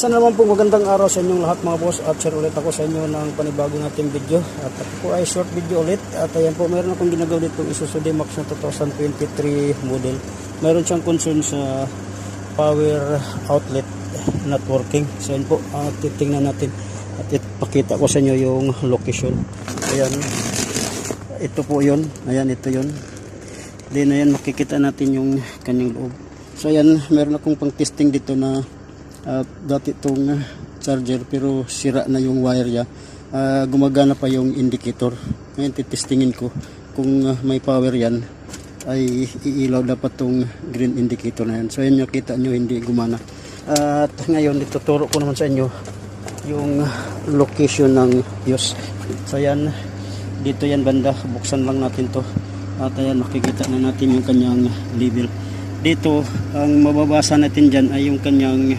Sana naman po magandang araw sa inyong lahat mga boss, at share ulit ako sa inyo ng panibago nating video. At ako po ay short video ulit, at ayan po, meron akong ginagawa dito Isuzu D-Max na 2023 model. Meron siyang concern sa power outlet not working. So ayan po, titingnan natin at ipakita ko sa inyo yung location. Ayan, ito po yun, ayan, ito yun. Then ayan, makikita natin yung kanyang loob. So ayan, meron akong pang testing dito na dati itong charger pero sira na yung wire niya. Gumagana pa yung indicator. Ngayon titestingin ko kung may power yan ay iilaw dapat tong green indicator na yan. So ayan, nakita nyo hindi gumana. At ngayon ituturo ko naman sa inyo yung location ng fuse. So ayan, dito yan banda, buksan lang natin to at ayan, makikita na natin yung kanyang level. Dito ang mababasa natin dyan ay yung kanyang